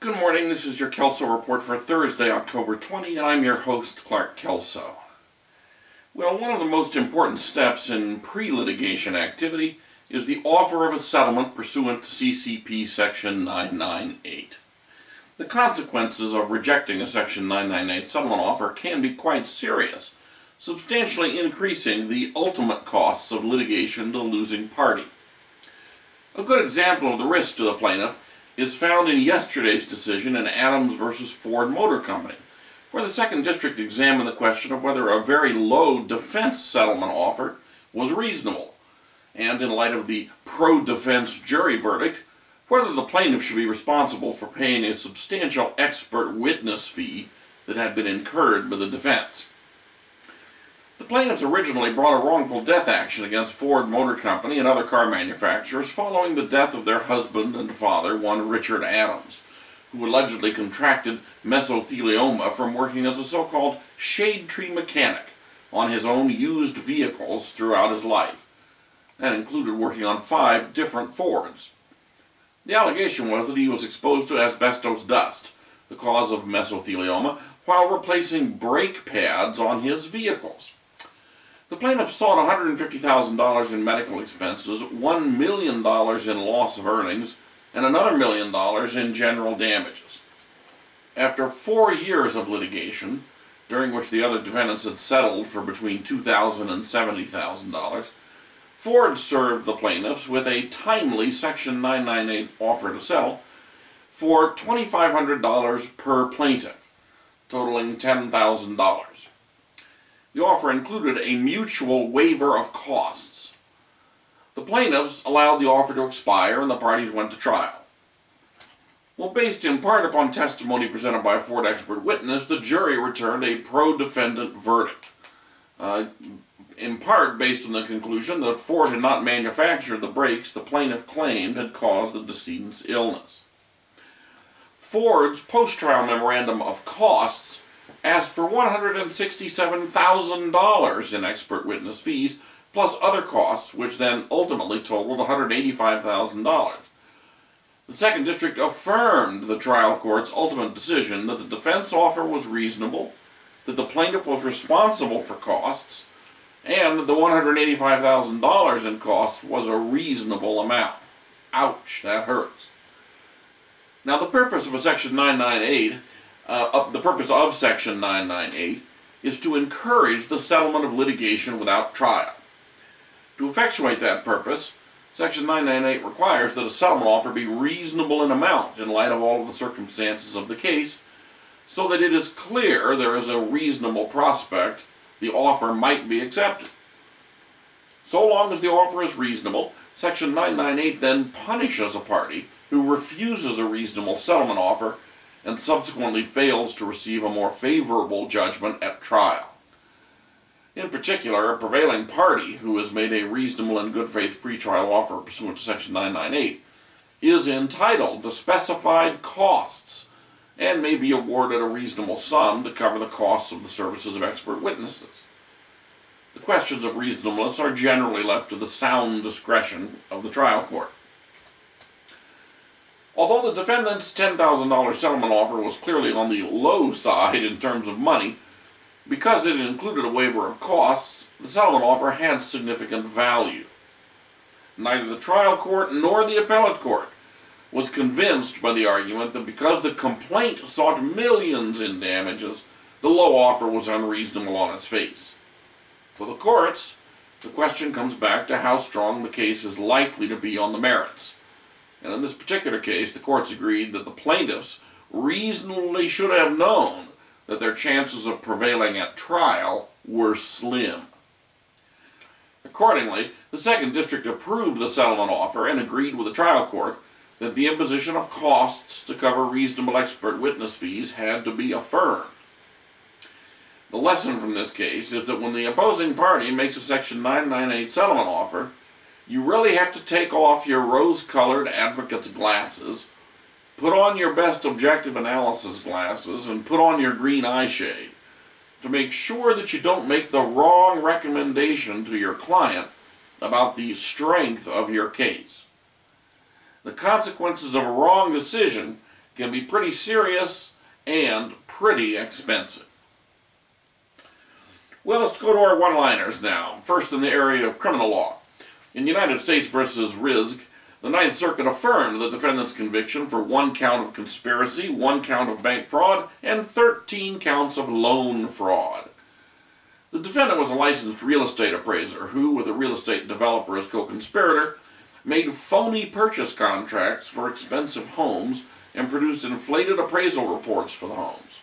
Good morning, this is your Kelso Report for Thursday, October 20, and I'm your host, Clark Kelso. Well, one of the most important steps in pre-litigation activity is the offer of a settlement pursuant to CCP Section 998. The consequences of rejecting a Section 998 settlement offer can be quite serious, substantially increasing the ultimate costs of litigation to the losing party. A good example of the risk to the plaintiff is found in yesterday's decision in Adams v. Ford Motor Company, where the Second District examined the question of whether a very low defense settlement offer was reasonable, and in light of the pro-defense jury verdict, whether the plaintiff should be responsible for paying a substantial expert witness fee that had been incurred by the defense. The plaintiffs originally brought a wrongful death action against Ford Motor Company and other car manufacturers following the death of their husband and father, one Richard Adams, who allegedly contracted mesothelioma from working as a so-called shade tree mechanic on his own used vehicles throughout his life. That included working on 5 different Fords. The allegation was that he was exposed to asbestos dust, the cause of mesothelioma, while replacing brake pads on his vehicles. The plaintiff sought $150,000 in medical expenses, $1 million in loss of earnings, and another $1 million in general damages. After 4 years of litigation, during which the other defendants had settled for between $2,000 and $70,000, Ford served the plaintiffs with a timely Section 998 offer to settle for $2,500 per plaintiff, totaling $10,000. The offer included a mutual waiver of costs. The plaintiffs allowed the offer to expire and the parties went to trial. Well, based in part upon testimony presented by a Ford expert witness, the jury returned a pro-defendant verdict, in part based on the conclusion that Ford had not manufactured the brakes the plaintiff claimed had caused the decedent's illness. Ford's post-trial memorandum of costs asked for $167,000 in expert witness fees, plus other costs, which then ultimately totaled $185,000. The Second District affirmed the trial court's ultimate decision that the defense offer was reasonable, that the plaintiff was responsible for costs, and that the $185,000 in costs was a reasonable amount. Ouch, that hurts. Now, the purpose of Section 998 is to encourage the settlement of litigation without trial. To effectuate that purpose, Section 998 requires that a settlement offer be reasonable in amount in light of all of the circumstances of the case, so that it is clear there is a reasonable prospect the offer might be accepted. So long as the offer is reasonable, Section 998 then punishes a party who refuses a reasonable settlement offer and subsequently fails to receive a more favorable judgment at trial. In particular, a prevailing party who has made a reasonable and good faith pretrial offer pursuant to Section 998 is entitled to specified costs and may be awarded a reasonable sum to cover the costs of the services of expert witnesses. The questions of reasonableness are generally left to the sound discretion of the trial court. Although the defendant's $10,000 settlement offer was clearly on the low side in terms of money, because it included a waiver of costs, the settlement offer had significant value. Neither the trial court nor the appellate court was convinced by the argument that because the complaint sought millions in damages, the low offer was unreasonable on its face. For the courts, the question comes back to how strong the case is likely to be on the merits. And in this particular case, the courts agreed that the plaintiffs reasonably should have known that their chances of prevailing at trial were slim. Accordingly, the Second District approved the settlement offer and agreed with the trial court that the imposition of costs to cover reasonable expert witness fees had to be affirmed. The lesson from this case is that when the opposing party makes a Section 998 settlement offer, you really have to take off your rose-colored advocate's glasses, put on your best objective analysis glasses, and put on your green eye shade to make sure that you don't make the wrong recommendation to your client about the strength of your case. The consequences of a wrong decision can be pretty serious and pretty expensive. Well, let's go to our one-liners now. First, in the area of criminal law. In United States v. Rizk, the Ninth Circuit affirmed the defendant's conviction for 1 count of conspiracy, 1 count of bank fraud, and 13 counts of loan fraud. The defendant was a licensed real estate appraiser who, with a real estate developer as co-conspirator, made phony purchase contracts for expensive homes and produced inflated appraisal reports for the homes.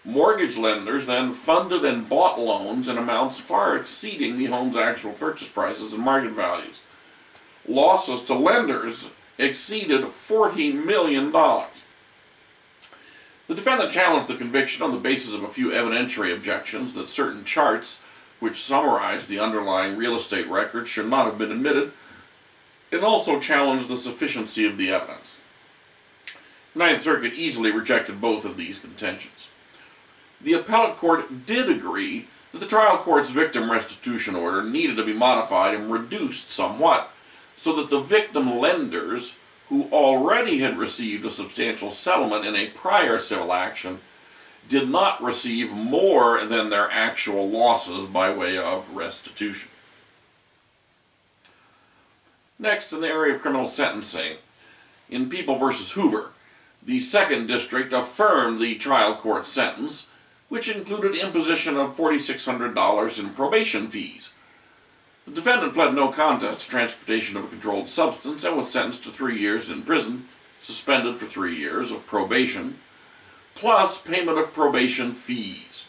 Mortgage lenders then funded and bought loans in amounts far exceeding the home's actual purchase prices and market values. Losses to lenders exceeded $40 million. The defendant challenged the conviction on the basis of a few evidentiary objections that certain charts, which summarized the underlying real estate records, should not have been admitted, and also challenged the sufficiency of the evidence. The Ninth Circuit easily rejected both of these contentions. The appellate court did agree that the trial court's victim restitution order needed to be modified and reduced somewhat so that the victim lenders, who already had received a substantial settlement in a prior civil action, did not receive more than their actual losses by way of restitution. Next, in the area of criminal sentencing, in People v. Hoover, the Second District affirmed the trial court sentence, which included imposition of $4,600 in probation fees. The defendant pled no contest to transportation of a controlled substance and was sentenced to 3 years in prison, suspended for 3 years of probation, plus payment of probation fees.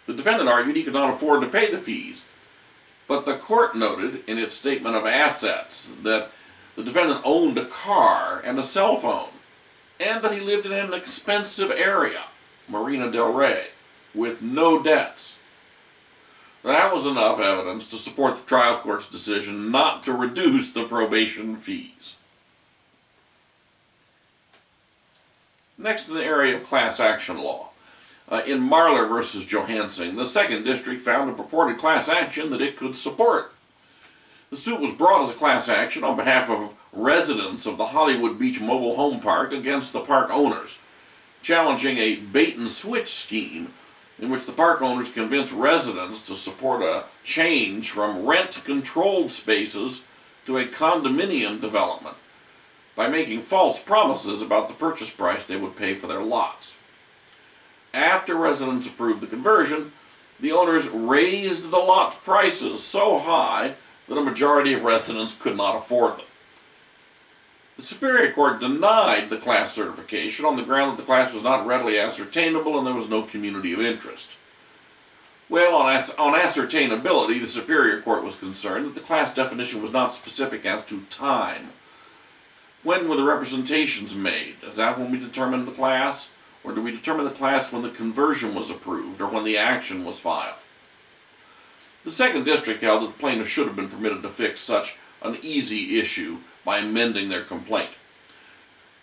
The defendant argued he could not afford to pay the fees, but the court noted in its statement of assets that the defendant owned a car and a cell phone, and that he lived in an expensive area, Marina del Rey, with no debts. That was enough evidence to support the trial court's decision not to reduce the probation fees. Next, in the area of class action law. In Marler v. Johansson, the Second District found a purported class action that it could support. The suit was brought as a class action on behalf of residents of the Hollywood Beach Mobile Home Park against the park owners, challenging a bait-and-switch scheme in which the park owners convinced residents to support a change from rent-controlled spaces to a condominium development by making false promises about the purchase price they would pay for their lots. After residents approved the conversion, the owners raised the lot prices so high that a majority of residents could not afford them. The Superior Court denied the class certification on the ground that the class was not readily ascertainable and there was no community of interest. Well, on ascertainability, the Superior Court was concerned that the class definition was not specific as to time. When were the representations made? Is that when we determined the class? Or do we determine the class when the conversion was approved or when the action was filed? The Second District held that the plaintiff should have been permitted to fix such an easy issue by amending their complaint.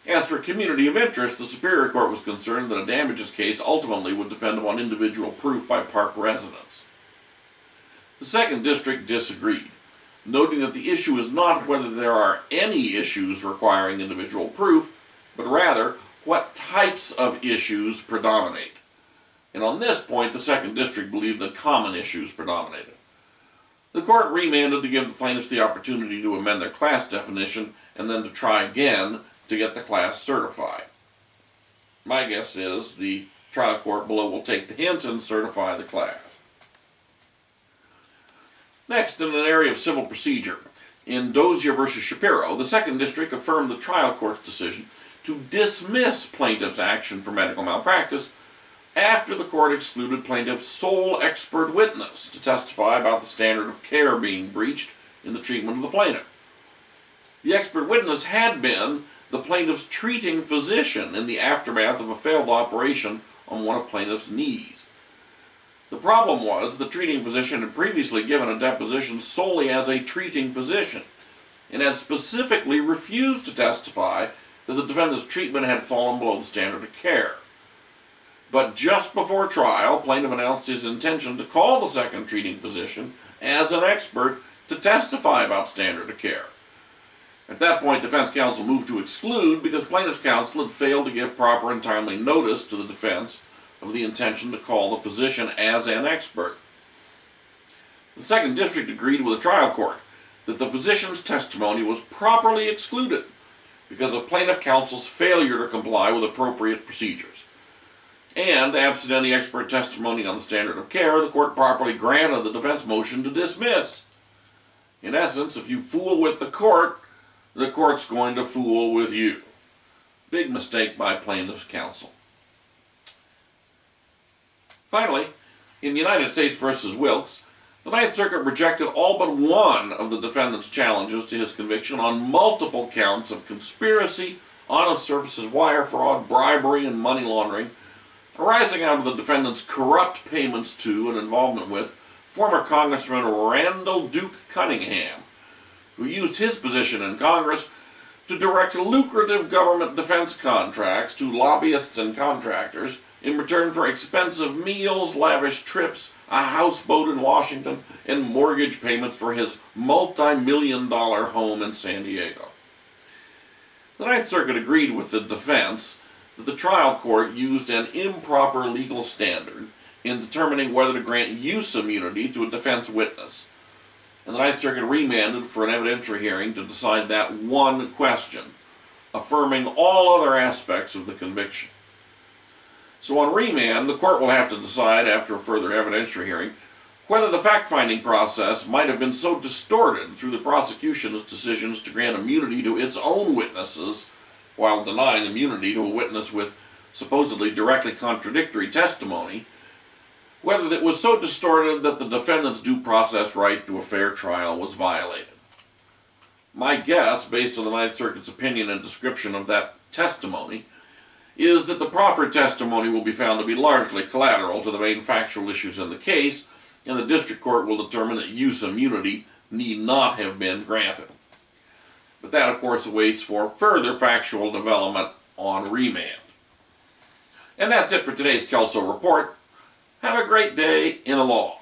As for community of interest, the Superior Court was concerned that a damages case ultimately would depend upon individual proof by park residents. The Second District disagreed, noting that the issue is not whether there are any issues requiring individual proof, but rather what types of issues predominate. And on this point, the Second District believed that common issues predominated. The court remanded to give the plaintiffs the opportunity to amend their class definition and then to try again to get the class certified. My guess is the trial court below will take the hint and certify the class. Next, in an area of civil procedure, in Dozier v. Shapiro, the Second District affirmed the trial court's decision to dismiss plaintiff's action for medical malpractice after the court excluded plaintiff's sole expert witness to testify about the standard of care being breached in the treatment of the plaintiff. The expert witness had been the plaintiff's treating physician in the aftermath of a failed operation on one of plaintiff's knees. The problem was the treating physician had previously given a deposition solely as a treating physician and had specifically refused to testify that the defendant's treatment had fallen below the standard of care. But just before trial, plaintiff announced his intention to call the second treating physician as an expert to testify about standard of care. At that point, defense counsel moved to exclude because plaintiff's counsel had failed to give proper and timely notice to the defense of the intention to call the physician as an expert. The Second District agreed with the trial court that the physician's testimony was properly excluded because of plaintiff counsel's failure to comply with appropriate procedures. And, absent any expert testimony on the standard of care, the court properly granted the defense motion to dismiss. In essence, if you fool with the court's going to fool with you. Big mistake by plaintiff's counsel. Finally, in United States v. Wilkes, the Ninth Circuit rejected all but one of the defendant's challenges to his conviction on multiple counts of conspiracy, honest services wire fraud, bribery, and money laundering, arising out of the defendant's corrupt payments to and involvement with former Congressman Randall Duke Cunningham, who used his position in Congress to direct lucrative government defense contracts to lobbyists and contractors in return for expensive meals, lavish trips, a houseboat in Washington, and mortgage payments for his multi-million-dollar home in San Diego. The Ninth Circuit agreed with the defense that the trial court used an improper legal standard in determining whether to grant use immunity to a defense witness, and the Ninth Circuit remanded for an evidentiary hearing to decide that one question, affirming all other aspects of the conviction. So on remand, the court will have to decide, after a further evidentiary hearing, whether the fact-finding process might have been so distorted through the prosecution's decisions to grant immunity to its own witnesses while denying immunity to a witness with supposedly directly contradictory testimony, whether it was so distorted that the defendant's due process right to a fair trial was violated. My guess, based on the Ninth Circuit's opinion and description of that testimony, is that the proffered testimony will be found to be largely collateral to the main factual issues in the case, and the district court will determine that use immunity need not have been granted. But that, of course, awaits for further factual development on remand. And that's it for today's Kelso Report. Have a great day in the law.